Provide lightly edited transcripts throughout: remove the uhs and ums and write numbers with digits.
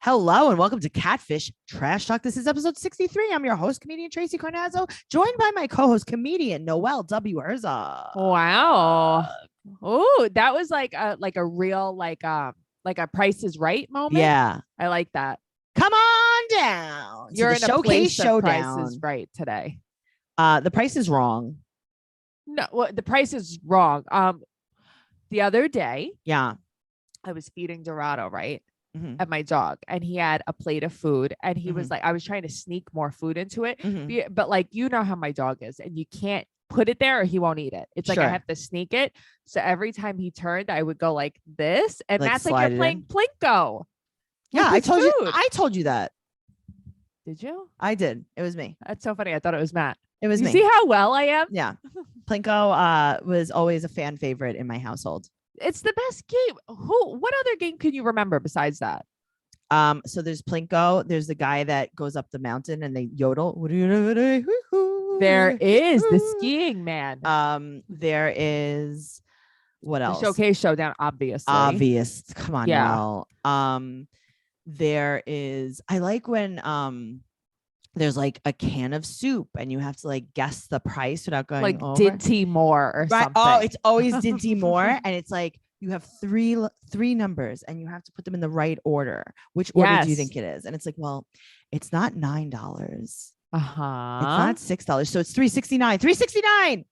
Hello and welcome to Catfish Trash Talk. This is episode 63. I'm your host, comedian Tracey Carnazzo, joined by my co-host, comedian Noelle Winters. Wow. Oh, that was like a real like a Price is Right moment. Yeah. I like that. Come on down. You're to in the a showcase place of showdown. Price is Right today. The price is wrong. No, well, the price is wrong. The other day, Yeah. I was feeding Dorado, right? Mhm. At my dog, and he had a plate of food, and he was Mhm. like, I was trying to sneak more food into it, Mhm. but like, you know how my dog is, and you can't put it there or he won't eat it. It's like I Sure. have to sneak it. So every time he turned, I would go like this, and Like Matt's like, slide you're it playing in? Plinko. Yeah, with I his food. I told you that. Did you? I did. It was me. That's so funny. I thought it was Matt. It was You me. see how well I am? Yeah. Plinko was always a fan favorite in my household. It's the best game. What other game can you remember besides that? So there's Plinko. There's the guy that goes up the mountain and they yodel. There is the skiing man. There is what The else? showcase showdown, obviously. Obvious. Come on, Yeah. Noelle. There is. I like when there's like a can of soup and you have to like guess the price without going Like over. Dinty Moore or Right. something. Oh, it's always Dinty Moore, and it's like you have three numbers and you have to put them in the right order. Which order do you Yes. think it is? And it's like, well, it's not $9. It's Uh-huh. not $6. So it's $3.69. $3.69.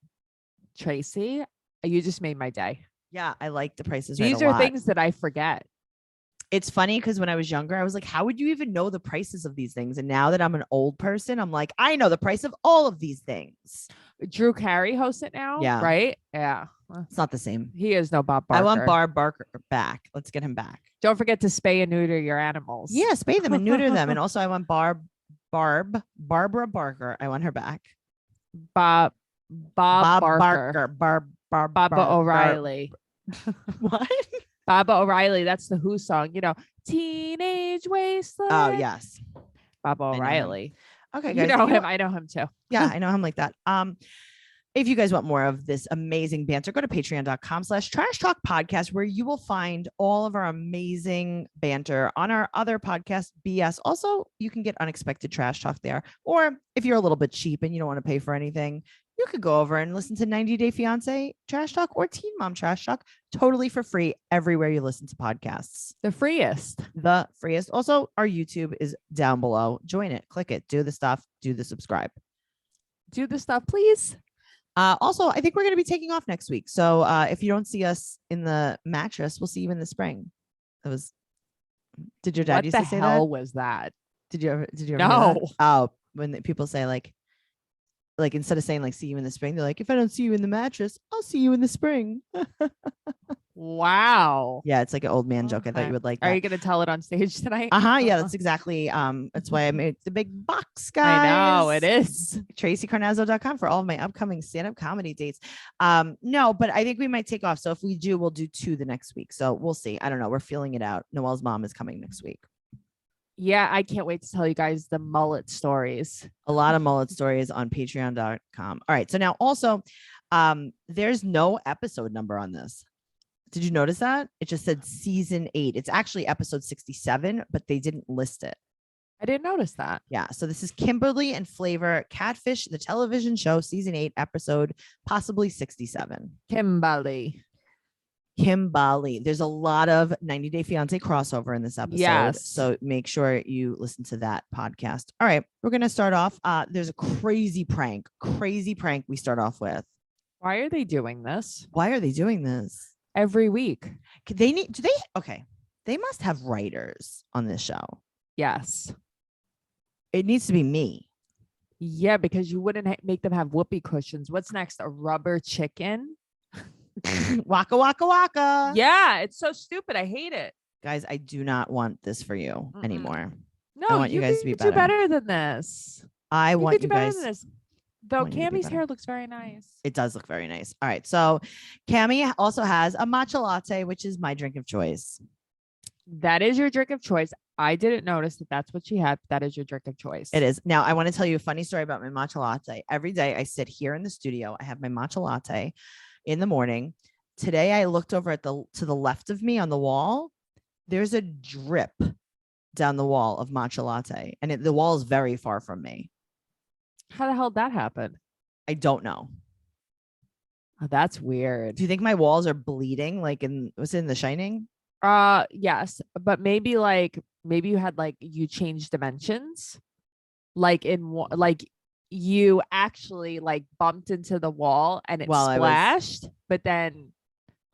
Tracy, you just made my day. Yeah, I like the prices right These a are lot. things that I forget. It's funny because when I was younger, I was like, how would you even know the prices of these things? And now that I'm an old person, I'm like, I know the price of all of these things. Drew Carey hosts it now. Yeah. Right? Yeah. It's not the same. He is no Bob Barker. I want Bob Barker back. Let's get him back. Don't forget to spay and neuter your animals. Yeah, spay them and neuter them. And also I want Barbara Barker. I want her back. Bob Barker. Baba O'Reilly. What? Baba O'Reilly. That's the Who song. You know, Teenage Wasteland. Oh, yes. Baba O'Reilly. Okay, You guys. know him. I know him too. Yeah, I know him like that. If you guys want more of this amazing banter, go to patreon.com/trash talk podcast, where you will find all of our amazing banter on our other podcast, BS. Also, you can get unexpected trash talk there. Or if you're a little bit cheap and you don't want to pay for anything, you could go over and listen to 90 Day Fiance Trash Talk or Teen Mom Trash Talk totally for free everywhere you listen to podcasts. The freest. The freest. Also, our YouTube is down below. Join it, click it, do the stuff, do the subscribe. Do the stuff, please. Also, I think we're going to be taking off next week. So if you don't see us in the mattress, we'll see you in the spring. Did your dad used to say that? What the hell was that? Did you ever hear No. that? Oh, when people say like instead of saying like see you in the spring, they're like, if I don't see you in the mattress, I'll see you in the spring. Wow. Yeah, it's like an old man joke. I thought Okay. you would like that. Are you going to tell it on stage tonight? Yeah, that's exactly. That's why I made the big box, guys. I know it is. TraceyCarnazzo.com for all of my upcoming stand-up comedy dates. No, but I think we might take off. So if we do, we'll do 2 the next week. So we'll see. I don't know. We're feeling it out. Noelle's mom is coming next week. Yeah, I can't wait to tell you guys the mullet stories. A lot of mullet stories on patreon.com. All right. So now also, there's no episode number on this. Did you notice that? It just said season 8. It's actually episode 67, but they didn't list it. I didn't notice that. Yeah. So this is Kimberly and Flavour, Catfish, the television show, season 8, episode possibly 67. Kimberly. There's a lot of 90 Day Fiance crossover in this episode. Yes. So make sure you listen to that podcast. All right. We're going to start off. There's a crazy prank we start off with. Why are they doing this? Why are they doing this? Every week. Okay. They must have writers on this show. Yes. It needs to be me. Yeah, because you wouldn't make them have whoopee cushions. What's next? A rubber chicken? Waka, waka, waka. Yeah, it's so stupid. I hate it. Guys, I do not want this for you anymore. No, I want you guys to be do better than this. I want you guys. Than this. Though want you to be Cammy's better. hair looks very nice. It does look very nice. All right. So Cammy also has a matcha latte, which is my drink of choice. That is your drink of choice. I didn't notice that that's what she had. That is your drink of choice. It is. Now, I want to tell you a funny story about my matcha latte. Every day I sit here in the studio. I have my matcha latte in the morning. Today, I looked over to the left of me on the wall. There's a drip down the wall of matcha latte, and the wall is very far from me. How the hell did that happen? I don't know. Oh, that's weird. Do you think my walls are bleeding? Like was it in The Shining? Yes, but maybe you had you changed dimensions, like you actually bumped into the wall and it splashed, but then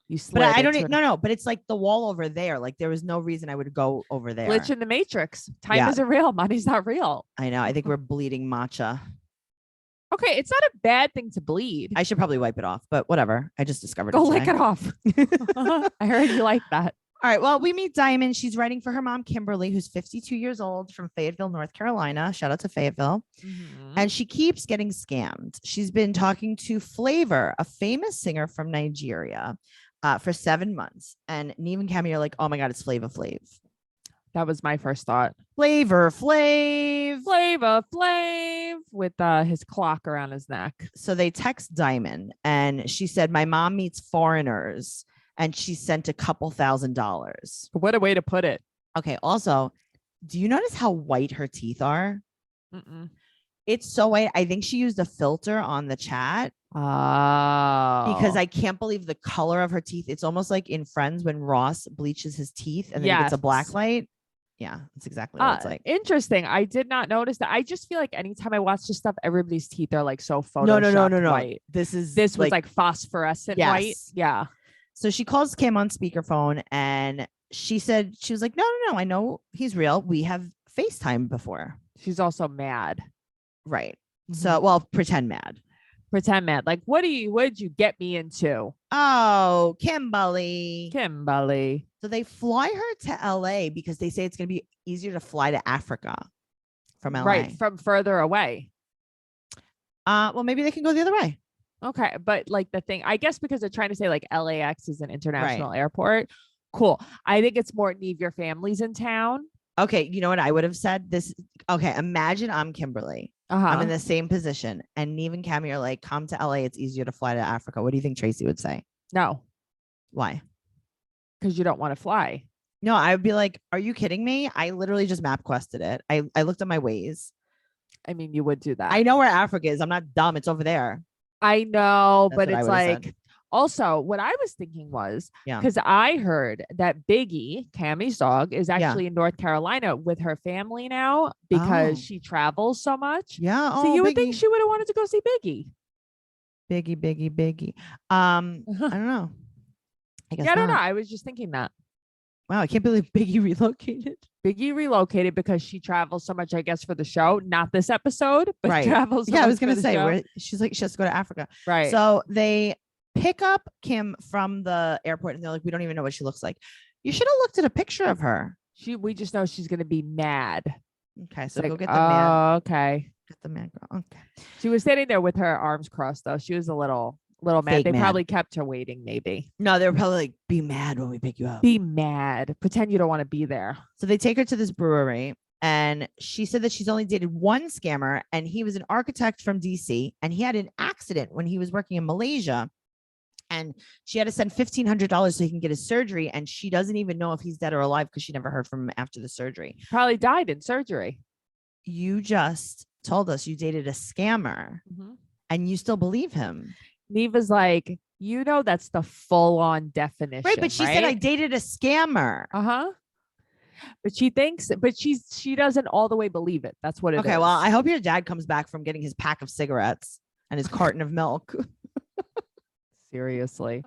you slid. But I don't no, but it's like the wall over there. Like there was no reason I would go over there. Glitch in the matrix. Time isn't real. Money's not real. I know. I think we're bleeding matcha. Okay, it's not a bad thing to bleed. I should probably wipe it off, but whatever. I just discovered Go it. lick it off. I heard you like that. All right. Well, we meet Diamond. She's writing for her mom, Kimberly, who's 52 years old from Fayetteville, North Carolina. Shout out to Fayetteville. Mm-hmm. And she keeps getting scammed. She's been talking to Flavour, a famous singer from Nigeria, for 7 months. And Neve and Cammy are like, oh my God, it's Flava Flav. That was my first thought. Flavor Flav. Flava Flav with his clock around his neck. So they text Diamond and she said, my mom meets foreigners. And she sent a couple $1,000s. What a way to put it. Okay. Also, do you notice how white her teeth are? Mm-mm. It's so white. I think she used a filter on the chat. Oh. Because I can't believe the color of her teeth. It's almost like in Friends when Ross bleaches his teeth and then he gets a black light. Yeah, that's exactly what it's like. Interesting. I did not notice that. I just feel like anytime I watch this stuff, everybody's teeth are so photoshopped no. white. This was phosphorescent white. Yeah. So she calls Kim on speakerphone and she was like, no. I know he's real. We have FaceTime before. She's also mad. Right. Mm-hmm. So, well, pretend mad. Pretend mad. Like, what did you get me into? Oh, Kimberly. So they fly her to LA because they say it's going to be easier to fly to Africa from LA. Right. From further away. Well, maybe they can go the other way. Okay. But the thing, I guess because they're trying to say LAX is an international airport. Cool. I think it's more Neve, your family's in town. Okay. You know what I would have said? Okay. Imagine I'm Kimberly. I'm in the same position. And Neve and Cammy are like, come to LA. It's easier to fly to Africa. What do you think Tracey would say? No. Why? Because you don't want to fly. No, I would be like, are you kidding me? I literally just map quested it. I looked at my Waze. I mean, you would do that. I know where Africa is. I'm not dumb. It's over there. I know, That's but it's also what I was thinking was because I heard that Biggie, Cammy's dog, is actually in North Carolina with her family now because she travels so much. Yeah. So you would think she would have wanted to go see Biggie. Biggie. I don't know. I guess I don't know. I was just thinking that. Wow, I can't believe Biggie relocated. Biggie relocated because she travels so much, I guess, for the show. Not this episode, but travels. So I was going to say, she's like, she has to go to Africa. Right. So they pick up Kim from the airport and they're like, we don't even know what she looks like. You should have looked at a picture of her. We just know she's going to be mad. Okay. So go get the man. Oh, okay. Get the man girl. Okay. She was standing there with her arms crossed, though. She was a little mad. They probably kept her waiting, maybe. No, they were probably like, be mad when we pick you up. Be mad. Pretend you don't want to be there. So they take her to this brewery and she said that she's only dated one scammer and he was an architect from DC and he had an accident when he was working in Malaysia and she had to send $1,500 so he can get his surgery and she doesn't even know if he's dead or alive because she never heard from him after the surgery. Probably died in surgery. You just told us you dated a scammer and you still believe him. Neva's like, that's the full-on definition. Right, but she said I dated a scammer. But she doesn't all the way believe it. That's what it is. Okay, well, I hope your dad comes back from getting his pack of cigarettes and his carton of milk. Seriously.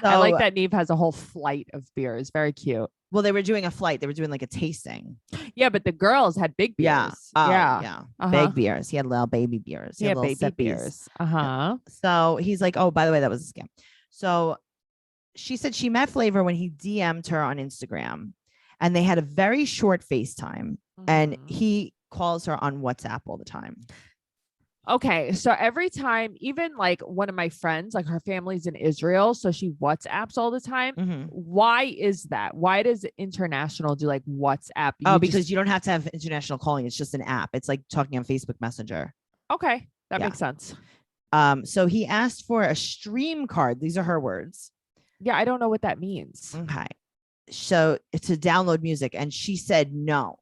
I like that Neve has a whole flight of beers. Very cute. Well, they were doing a flight. They were doing like a tasting. Yeah, but the girls had big beers. Yeah. Big beers. He had little baby beers. He had baby beers. So he's like, oh, by the way, that was a scam. So she said she met Flavour when he DM'd her on Instagram and they had a very short FaceTime and he calls her on WhatsApp all the time. Okay, so every time, even one of my friends, her family's in Israel, so she WhatsApps all the time. Why is that? Why does international do WhatsApp? Because you don't have to have international calling. It's just an app. It's like talking on Facebook Messenger. Okay, that makes sense. So he asked for a stream card. These are her words. Yeah, I don't know what that means. Okay. so to download music, and she said no.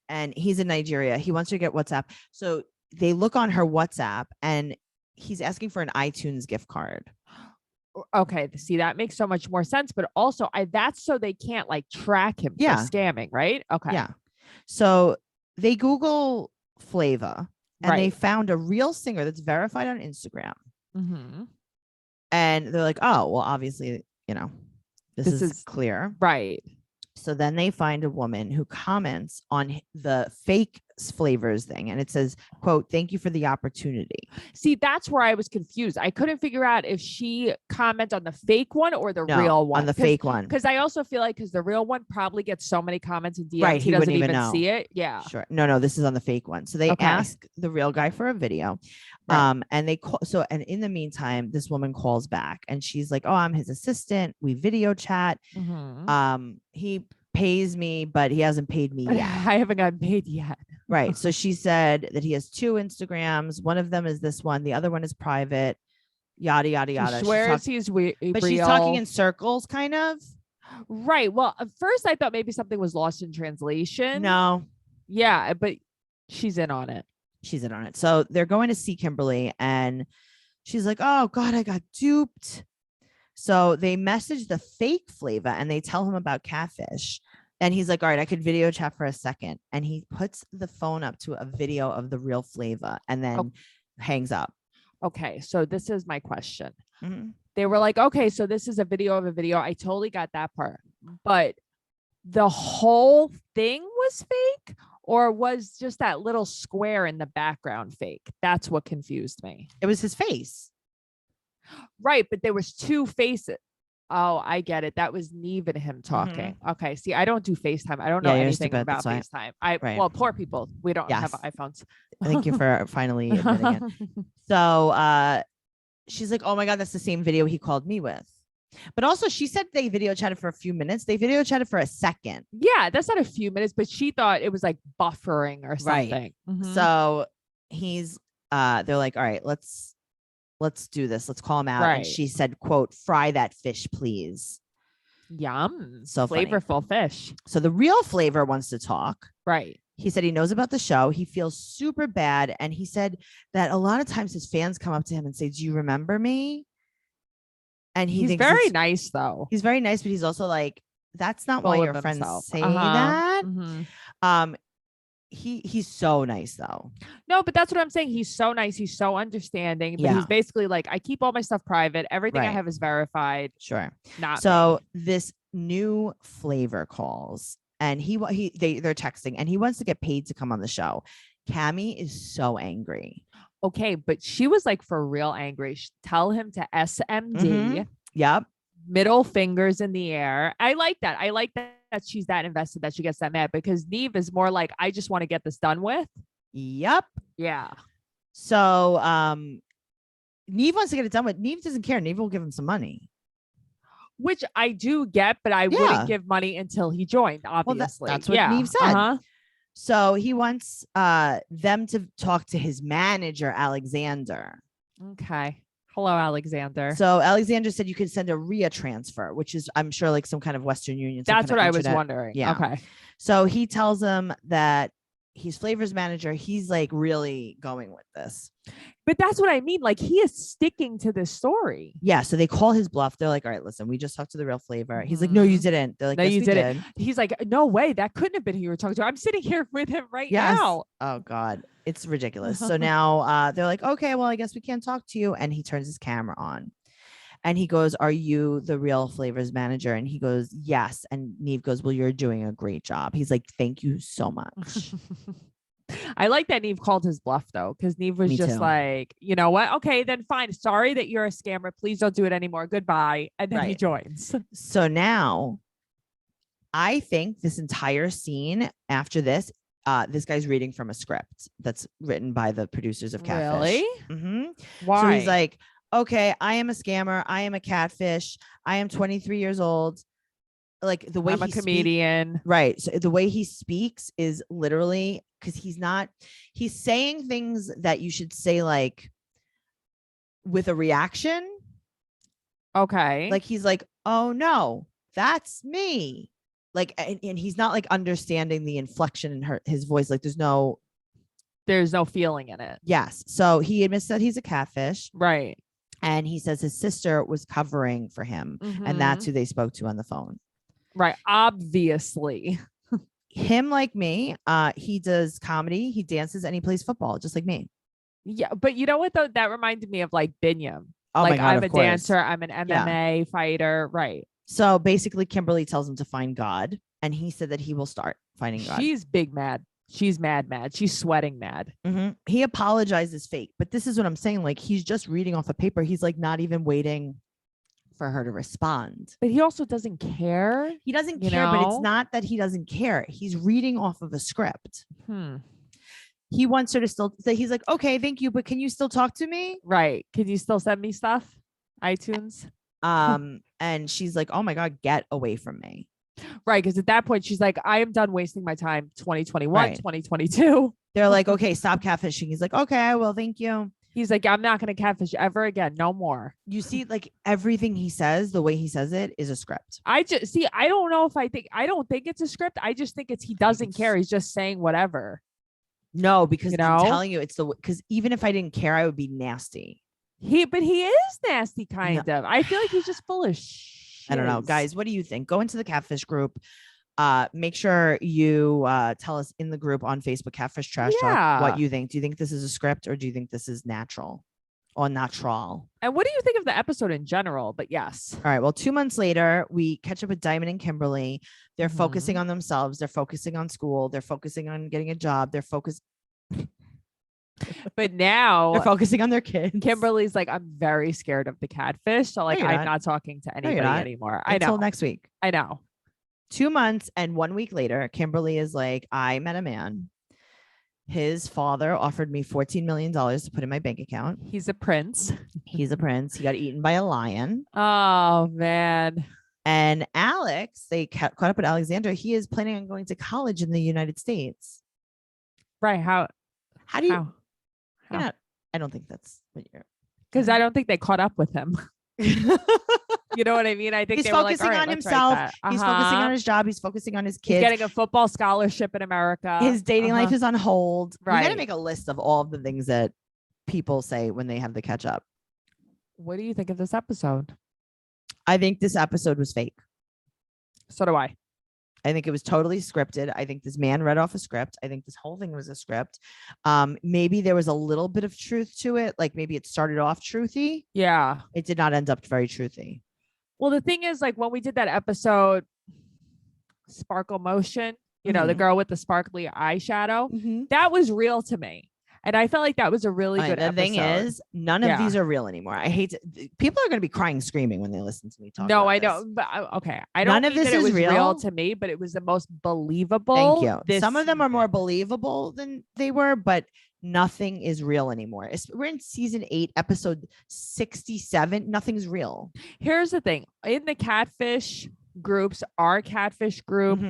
And he's in Nigeria. He wants her to get WhatsApp. So they look on her WhatsApp, and he's asking for an iTunes gift card. Okay, see, that makes so much more sense. But also, that's so they can't like track him for scamming, right? Okay. Yeah. So they Google Flavour, and they found a real singer that's verified on Instagram. Mm-hmm. And they're like, oh, well, obviously, this is clear. Right. So then they find a woman who comments on the fake Flavors thing, and it says, quote, "Thank you for the opportunity." See, that's where I was confused. I couldn't figure out if she commented on the fake one or the real one. On the fake one. Because I also feel like the real one probably gets so many comments and DMs, right, he doesn't even see it. Yeah. Sure. No, this is on the fake one. So they ask the real guy for a video. Right. And they call. So, and in the meantime, this woman calls back, and she's like, "Oh, I'm his assistant. We video chat. Mm-hmm. He pays me, but he hasn't paid me yet. I haven't gotten paid yet." Right. So she said that he has 2 Instagrams. One of them is this one. The other one is private. Yada, yada, yada. She swears he's real. But she's talking in circles, kind of. Right. Well, at first I thought maybe something was lost in translation. No. Yeah, but she's in on it. So they're going to see Kimberly, and she's like, "Oh God, I got duped." So they message the fake Flavour, and they tell him about catfish. And he's like, "All right, I could video chat for a second." And he puts the phone up to a video of the real Flavour, and then hangs up. Okay. So this is my question. Mm-hmm. They were like, okay, so this is a video of a video. I totally got that part. But the whole thing was fake, or was just that little square in the background fake? That's what confused me. It was his face. Right. But there was 2 faces. Oh, I get it. That was Neve and him talking. Mm-hmm. Okay. See, I don't do FaceTime. I don't know anything about FaceTime. Well, poor people. We don't have iPhones. Thank you for finally admitting it. So she's like, "Oh my God, that's the same video he called me with." But also, she said they video chatted for a few minutes. They video chatted for a second. Yeah, that's not a few minutes, but she thought it was like buffering or something. Right. Mm-hmm. So they're like, "All right, let's do this. Let's call him out." Right. And she said, quote, "Fry that fish, please." Yum. So flavorful fish. So the real Flavour wants to talk. Right. He said he knows about the show. He feels super bad. And he said that a lot of times his fans come up to him and say, "Do you remember me?" And he's very nice, though. He's very nice, but he's also like, that's not why your friends say that. Mm-hmm. He's so nice, though. No, but that's what I'm saying. He's so nice. He's so understanding. But he's basically like, I keep all my stuff private. Everything I have is verified. Sure. Not so me. This new Flavour calls, and they're texting, and he wants to get paid to come on the show. Cammie is so angry. Okay, but she was like for real angry. Tell him to SMD. Mm-hmm. Yep. Middle fingers in the air. I like that. I like that she's that invested that she gets that mad, because Neve is more like, I just want to get this done with. Yep. Yeah. So Neve wants to get it done with. Neve doesn't care. Neve will give him some money. Which I do get, but I wouldn't give money until he joined, obviously. Well, that's what Neve said. So he wants them to talk to his manager, Alexander. Okay. Hello, Alexander. So Alexander said you could send a RIA transfer, which is, I'm sure, like some kind of Western Union. That's what I was wondering. Yeah. Okay. So he tells him that he's Flavor's manager. He's like really going with this. But that's what I mean. Like, he is sticking to this story. Yeah. So they call his bluff. They're like, "All right, listen, we just talked to the real Flavour." He's like, "No, you didn't." They're like, "No, yes, you didn't." He's like, "No way. That couldn't have been who you were talking to. I'm sitting here with him right now." Oh God. It's ridiculous. So now they're like, "Okay, well, I guess we can't talk to you." And he turns his camera on. And he goes, "Are you the real Flavor's manager?" And he goes, "Yes." And Neve goes, "Well, you're doing a great job." He's like, "Thank you so much." I like that Neve called his bluff, though, because Neve was just like, "You know what? Okay, then fine. Sorry that you're a scammer. Please don't do it anymore. Goodbye." And then he joins. So now I think this entire scene after this, this guy's reading from a script that's written by the producers of Catfish. Really? Mm-hmm. Why? So he's like, "Okay, I am a scammer. I am a catfish. I am 23 years old." Like the way I'm a comedian. Right. So the way he speaks is literally, because he's saying things that you should say like with a reaction. Okay. Like he's like, "Oh no, that's me. Like, and he's not like understanding the inflection in his voice. Like there's no feeling in it. Yes. So he admits that he's a catfish. Right. And he says his sister was covering for him. And that's who they spoke to on the phone. Right. Obviously. Him, like me, he does comedy, he dances, and he plays football, just like me. Yeah. But you know what, though? That reminded me of like Binyam. Oh like my God, I'm a dancer. I'm an MMA fighter. Right. So basically, Kimberly tells him to find God. And he said that he will start finding God. She's big mad. She's mad. She's sweating mad. He apologizes fake. But this is what I'm saying. Like, he's just reading off a paper. He's like not even waiting for her to respond. But he also doesn't care. He doesn't care, but it's not that he doesn't care. He's reading off of a script. He wants her to still say, he's like, okay, thank you, but can you still talk to me? Right. Can you still send me stuff? iTunes. And she's like, oh my God, get away from me. Right. Because at that point, she's like, I am done wasting my time. 2021, 2022. They're like, okay, stop catfishing. He's like, okay, well, thank you. He's like, I'm not going to catfish ever again. No more. You see, like everything he says, the way he says it is a script. I don't think it's a script. I just think he doesn't care. He's just saying whatever. No, because I'm telling you, because even if I didn't care, I would be nasty. But he is nasty, kind of. I feel like he's just full of shit. I don't know. Guys, what do you think? Go into the catfish group. Make sure you tell us in the group on Facebook, Catfish Trash Talk, what you think. Do you think this is a script or do you think this is natural or natural? And what do you think of the episode in general? But yes. All right. Well, 2 months later, we catch up with Diamond and Kimberly. They're focusing on themselves. They're focusing on school. They're focusing on getting a job. They're focused. But now they're focusing on their kids. Kimberly's like, I'm very scared of the catfish. So like, I'm not talking to anybody anymore. Until next week. I know. 2 months and 1 week later, Kimberly is like, I met a man. His father offered me $14 million to put in my bank account. He's a prince. He's a prince. He got eaten by a lion. Oh, man. And Alex, they caught up with Alexandra. He is planning on going to college in the United States. Right. How do you? How? I don't think that's what you're. Because I don't think they caught up with him. You know what I mean? I think he's focusing on himself. He's focusing on his job. He's focusing on his kids. He's getting a football scholarship in America. His dating life is on hold. Right. We got to make a list of all of the things that people say when they have the catch up. What do you think of this episode? I think this episode was fake. So do I. I think it was totally scripted. I think this man read off a script. I think this whole thing was a script. Maybe there was a little bit of truth to it. Like maybe it started off truthy. Yeah. It did not end up very truthy. Well, the thing is, like when we did that episode, Sparkle Motion, you know, the girl with the sparkly eyeshadow, that was real to me. And I felt like that was a really good episode. The thing is, none of these are real anymore. I hate to, people are going to be crying, screaming when they listen to me talk. No, I this. know. But okay. I don't None of this is real to me, but it was the most believable. Thank you. Some of them are more believable than they were, but nothing is real anymore. We're in season 8, episode 67. Nothing's real. Here's the thing. In the catfish groups, our catfish group,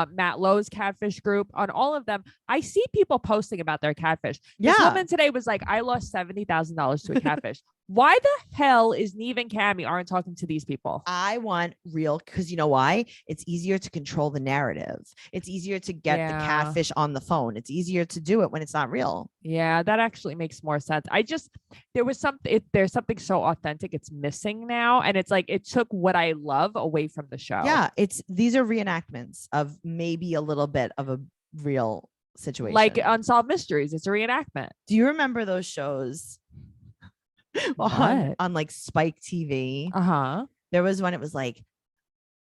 Matt Lowe's catfish group, on all of them, I see people posting about their catfish. This woman today was like, I lost $70,000 to a catfish. Why the hell is Neve and Cammie aren't talking to these people? I want real, because you know why? It's easier to control the narrative. It's easier to get the catfish on the phone. It's easier to do it when it's not real. Yeah, that actually makes more sense. There's something so authentic. It's missing now. And it's like, it took what I love away from the show. Yeah. These are reenactments of maybe a little bit of a real situation. Like Unsolved Mysteries. It's a reenactment. Do you remember those shows? on like Spike TV. There was one, it was like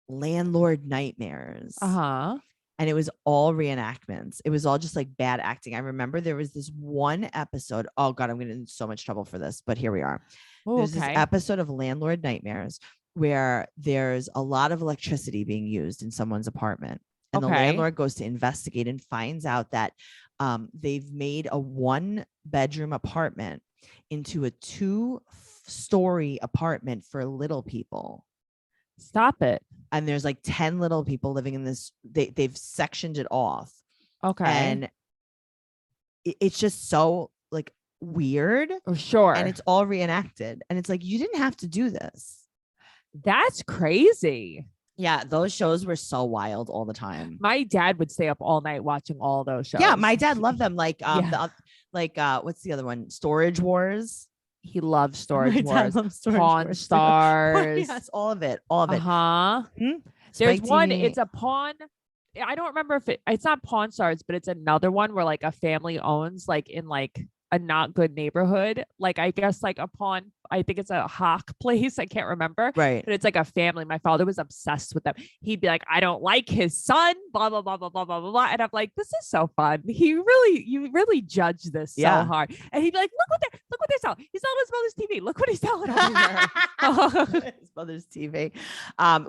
Landlord Nightmares. And it was all reenactments. It was all just like bad acting. I remember there was this one episode. Oh God, I'm getting in so much trouble for this, but here we are. There's this episode of Landlord Nightmares where there's a lot of electricity being used in someone's apartment. And the landlord goes to investigate and finds out that they've made a 1-bedroom apartment into a 2-story apartment for little people. Stop it. And there's like 10 little people living in this. They've sectioned it off. And it's just so like weird. Oh, sure. And it's all reenacted. And it's like, you didn't have to do this. That's crazy. Yeah, those shows were so wild all the time. My dad would stay up all night watching all those shows. Yeah, my dad loved them. Like Yeah. What's the other one? Storage Wars. He loves Storage My dad Wars. loves Storage Pawn Wars too. Stars. Yes, all of it. All of it. Uh-huh. There's Spike one, TV. it's a pawn. I don't remember if it's not Pawn Stars, but it's another one where like a family owns like in like a not good neighborhood. Like I guess like a pawn, I think it's a hawk place. I can't remember. Right. But it's like a family. My father was obsessed with them. He'd be like, I don't like his son, blah, blah, blah, blah, blah, blah, blah, blah. And I'm like, this is so fun. You really judge this so hard. And he'd be like, look what they're selling. He's selling his mother's TV. Look what he's selling over here. His mother's TV.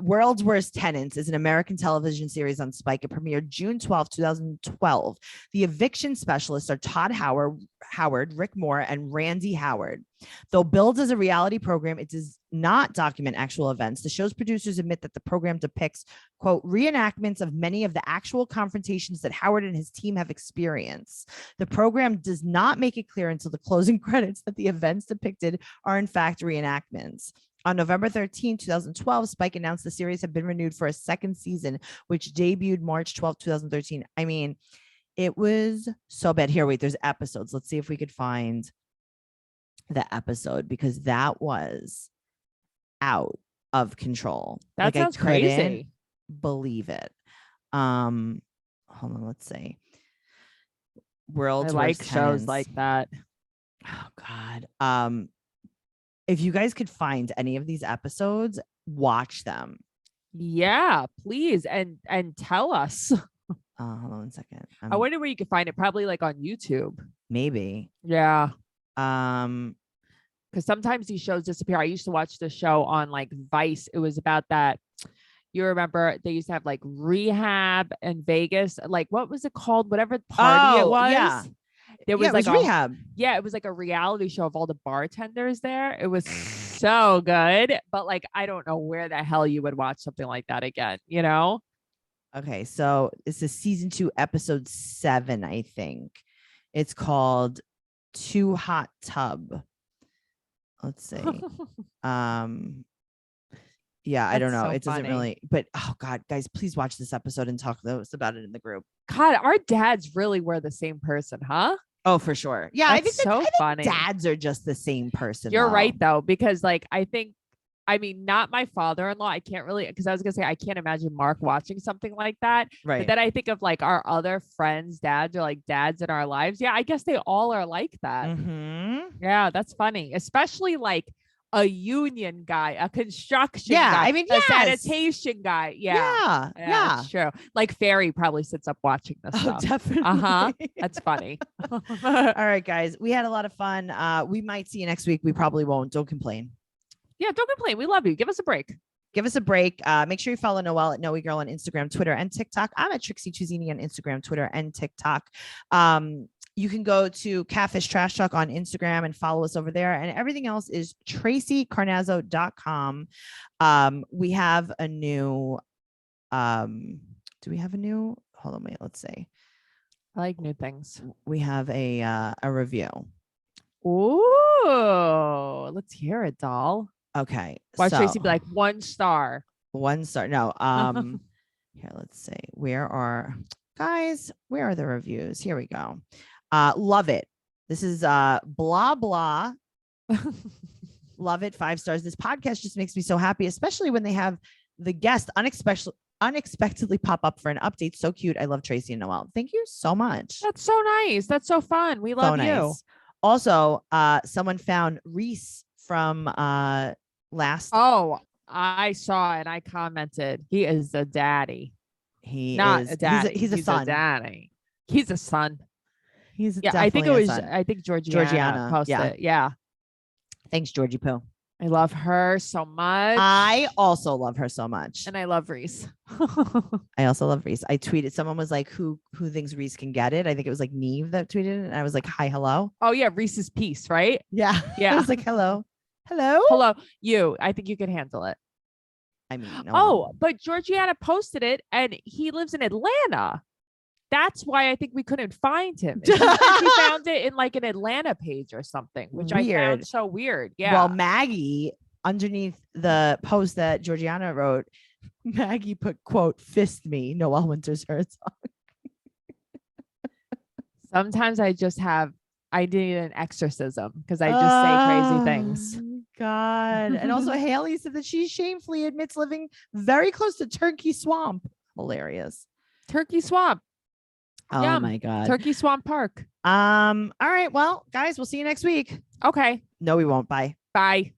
World's Worst Tenants is an American television series on Spike. It premiered June 12th, 2012. The eviction specialists are Todd Howard, Rick Moore, and Randy Howard. Though billed as a reality program, it does not document actual events. The show's producers admit that the program depicts, quote, reenactments of many of the actual confrontations that Howard and his team have experienced. The program does not make it clear until the closing credits that the events depicted are in fact reenactments. On November 13, 2012, Spike announced the series had been renewed for a second season, which debuted March 12, 2013. I mean, it was so bad. Here, wait, there's episodes. Let's see if we could find the episode, because that was out of control. That sounds crazy. Believe it. Hold on, let's see. World's I like Worst shows Tenants. like that. Oh God. If you guys could find any of these episodes, watch them. Yeah, please. And tell us. Hold on 1 second. I wonder where you can find it. Probably like on YouTube. Maybe. Yeah. Because sometimes these shows disappear. I used to watch the show on like Vice. It was about that. You remember they used to have like rehab in Vegas. Like, what was it called? Whatever party it was. Yeah. There was like rehab. Yeah, it was like a reality show of all the bartenders there. It was so good. But like, I don't know where the hell you would watch something like that again, you know? Okay, so this is season 2, episode 7, I think. It's called Too Hot Tub. Let's see. Yeah, I don't know. It doesn't really, but oh God, guys, please watch this episode and talk to us about it in the group. God, our dads really were the same person, huh? Oh, for sure. Yeah, That's I think so funny. Dads are just the same person. You're right, though, because like I mean, not my father-in-law. I can't really, because I was gonna say I can't imagine Mark watching something like that. Right. But then I think of like our other friends' dads or like dads in our lives. Yeah, I guess they all are like that. Mm-hmm. Yeah, that's funny, especially like a union guy, a construction guy. I mean, a sanitation guy. Yeah, that's true. Like Ferry probably sits up watching this stuff. Definitely. That's funny. All right, guys, we had a lot of fun. We might see you next week. We probably won't. Don't complain. Yeah, don't complain. We love you. Give us a break. Make sure you follow Noelle at Noe Girl on Instagram, Twitter, and TikTok. I'm at Tracey Tuzini on Instagram, Twitter, and TikTok. You can go to Catfish Trash Talk on Instagram and follow us over there. And everything else is TraceyCarnazzo.com. We have a new, do we have a new? Hold on, wait, let's see. I like new things. We have a review. Ooh, let's hear it, doll. Okay. Watch Tracey be like 1 star. 1 star. No. Here, let's see. Where are the reviews? Here we go. Love it. This is blah blah. Love it. 5 stars. This podcast just makes me so happy, especially when they have the guest unexpectedly pop up for an update. So cute. I love Tracey and Noelle. Thank you so much. That's so nice. That's so fun. We love you. Nice. Also, someone found Reese from last. Oh, I saw it. I commented. He is a daddy. He's a daddy. He's a son. A daddy. He's a son. He's I think it was. I think Georgiana posted it. Yeah. Thanks, Georgie Poo. I love her so much. I also love her so much. And I love Reese. I also love Reese. I tweeted, someone was like, who thinks Reese can get it? I think it was like Neve that tweeted it. And I was like, hi, hello. Oh yeah. Reese's Piece, right? Yeah. Yeah. I was like, hello. You, I think you can handle it. I mean, but Georgiana posted it and he lives in Atlanta. That's why I think we couldn't find him. She found it in like an Atlanta page or something, which I found so weird. Yeah. Well, Maggie, underneath the post that Georgiana wrote, Maggie put, quote, fist me. Noelle Winters Herzog. Sometimes I need an exorcism because I just say crazy things. God. And also Haley said that she shamefully admits living very close to Turkey Swamp. Hilarious. Turkey Swamp. Oh Yum. my God. Turkey Swamp Park. All right. Well, guys, we'll see you next week. Okay. No, we won't. Bye. Bye.